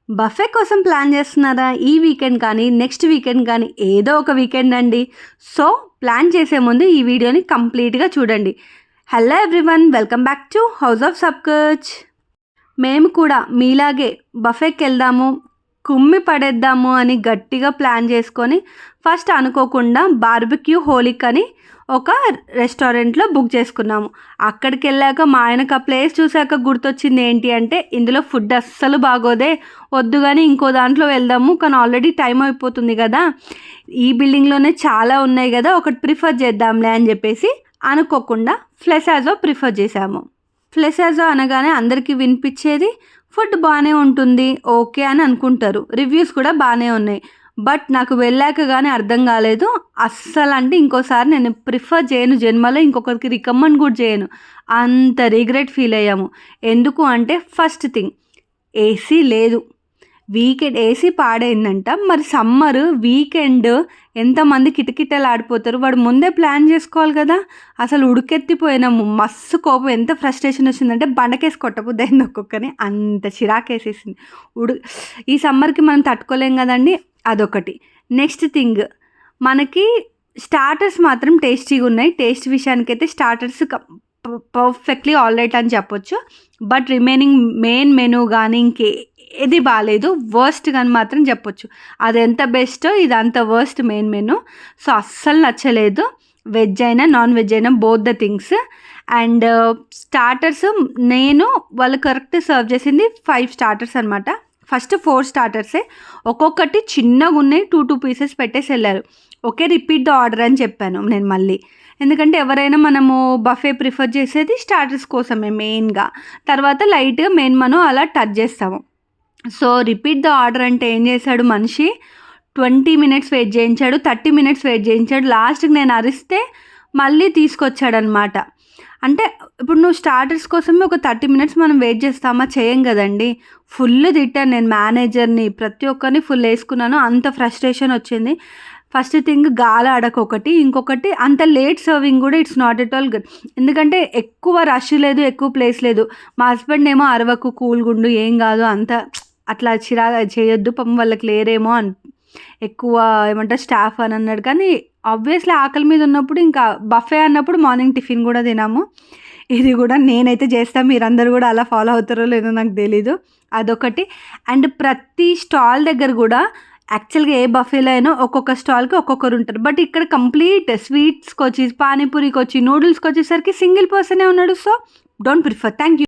Buffet కోసం plan చేస్తున్నారా? ఈ వీకెండ్ కానీ, నెక్స్ట్ వీకెండ్ కానీ ఏదో ఒక వీకెండ్ అండి. సో, ప్లాన్ చేసే ముందు ఈ వీడియోని కంప్లీట్‌గా చూడండి. Hello everyone! Welcome back to house of Sabkuch. మేము కూడా మీలాగే బఫేకెళ్దాము, కుమ్మి పడేద్దాము అని గట్టిగా ప్లాన్ చేసుకొని, ఫస్ట్ అనుకోకుండా బార్బిక్యూ హోలిక్ అని ఒక రెస్టారెంట్లో బుక్ చేసుకున్నాము. అక్కడికెళ్ళాక మా ఆయనకు ఆ ప్లేస్ చూసాక గుర్తొచ్చింది ఏంటి అంటే, ఇందులో ఫుడ్ అస్సలు బాగోదే, వద్దు గానీ ఇంకో దాంట్లో వెళ్దాము, కానీ ఆల్రెడీ టైం అయిపోతుంది కదా, ఈ బిల్డింగ్లోనే చాలా ఉన్నాయి కదా, ఒకటి ప్రిఫర్ చేద్దాంలే అని చెప్పేసి అనుకోకుండా ఫ్లెసాజో ప్రిఫర్ చేశాము. ఫ్లెసాజో అనగానే అందరికీ వినిపించేది ఫుడ్ బాగానే ఉంటుంది, ఓకే అని అనుకుంటారు, రివ్యూస్ కూడా బాగానే ఉన్నాయి. బట్ నాకు వెళ్ళాక కానీ అర్థం కాలేదు. అస్సలు అంటే ఇంకోసారి నేను ప్రిఫర్ చేయను, జన్మలో ఇంకొకరికి రికమెండ్ కూడా చేయను. అంత రిగ్రెట్ ఫీల్ అయ్యాము. ఎందుకు అంటే ఫస్ట్ థింగ్ ఏసీ లేదు. వీకెండ్ ఏసీ పాడైందంట. మరి సమ్మర్ వీకెండ్ ఎంతమంది కిటకిటలు ఆడిపోతారు. వాడు ముందే ప్లాన్ చేసుకోవాలి కదా. అసలు ఉడికెత్తిపోయినాము. మస్తు కోపం, ఎంత ఫ్రస్ట్రేషన్ వచ్చిందంటే బండకేసి కొట్టబుద్ది అయింది ఒక్కొక్కని. అంత చిరాకేసేసింది. ఈ సమ్మర్కి మనం తట్టుకోలేం కదండి. అదొకటి. నెక్స్ట్ థింగ్, మనకి స్టార్టర్స్ మాత్రం టేస్టీగా ఉన్నాయి. టేస్ట్ విషయానికైతే స్టార్టర్స్ పర్ఫెక్ట్లీ ఆల్ రైట్ అని చెప్పొచ్చు. బట్ రిమైనింగ్ మెయిన్ మెనూ కానీ ఇంకేది బాగాలేదు. వర్స్ట్ కానీ మాత్రం చెప్పొచ్చు. అది ఎంత బెస్టో ఇది అంత వర్స్ట్ మెయిన్ మెనూ. సో అస్సలు నచ్చలేదు. వెజ్ అయినా నాన్ వెజ్ అయినా both the things. And starters నేను వాళ్ళు కరెక్ట్ సర్వ్ చేసింది 5 స్టార్టర్స్ అనమాట. ఫస్ట్ 4 స్టార్టర్సే, ఒక్కొక్కటి చిన్నగా ఉన్నాయి. 2 పీసెస్ పెట్టేసి వెళ్ళారు. ఓకే, రిపీట్ ద ఆర్డర్ అని చెప్పాను నేను మళ్ళీ. ఎందుకంటే ఎవరైనా మనము బఫే ప్రిఫర్ చేసేది స్టార్టర్స్ కోసమే మెయిన్గా. తర్వాత లైట్గా మెయిన్ మనం అలా టచ్ చేస్తాము. సో రిపీట్ ద ఆర్డర్ అంటే ఏం చేశాడు మనిషి, 20 మినిట్స్ వెయిట్ చేయించాడు, 30 మినిట్స్ వెయిట్ చేయించాడు. లాస్ట్కి నేను అరిస్తే మళ్ళీ తీసుకొచ్చాడనమాట. అంటే ఇప్పుడు నువ్వు స్టార్టర్స్ కోసమే ఒక 30 మినిట్స్ మనం వెయిట్ చేస్తామా? చేయం కదండి. ఫుల్ తిట్టాను నేను మేనేజర్ని, ప్రతి ఒక్కరిని ఫుల్ వేసుకున్నాను. అంత ఫ్రస్ట్రేషన్ వచ్చింది. ఫస్ట్ థింగ్ గాలి ఆడకొకటి, ఇంకొకటి అంత లేట్ సర్వింగ్ కూడా it's not at all good. ఎందుకంటే ఎక్కువ రష్ లేదు, ఎక్కువ ప్లేస్ లేదు. మా హస్బెండ్ ఏమో అరవకు, కూల్గుండు, ఏం కాదు, అంత అట్లా చిరాగా చేయొద్దు, పాపం వాళ్ళకి లేరేమో అని ఎక్కువ ఏమంటారు స్టాఫ్ అని అన్నాడు. కానీ ఆబ్వియస్లీ ఆకలి మీద ఉన్నప్పుడు ఇంకా బఫే అన్నప్పుడు మార్నింగ్ టిఫిన్ కూడా తినాము. ఇది కూడా నేనైతే చేస్తాను, మీరందరూ కూడా అలా ఫాలో అవుతారో లేదో నాకు తెలీదు. అదొకటి. అండ్ ప్రతి స్టాల్ దగ్గర కూడా యాక్చువల్గా ఏ బఫేలో అయినా ఒక్కొక్క స్టాల్కి ఒక్కొక్కరు ఉంటారు. బట్ ఇక్కడ కంప్లీట్ స్వీట్స్కి వచ్చి, పానీపూరికి వచ్చి, నూడిల్స్కి వచ్చేసరికి సింగిల్ పర్సనే ఉన్నాడు. So don't prefer. Thank you.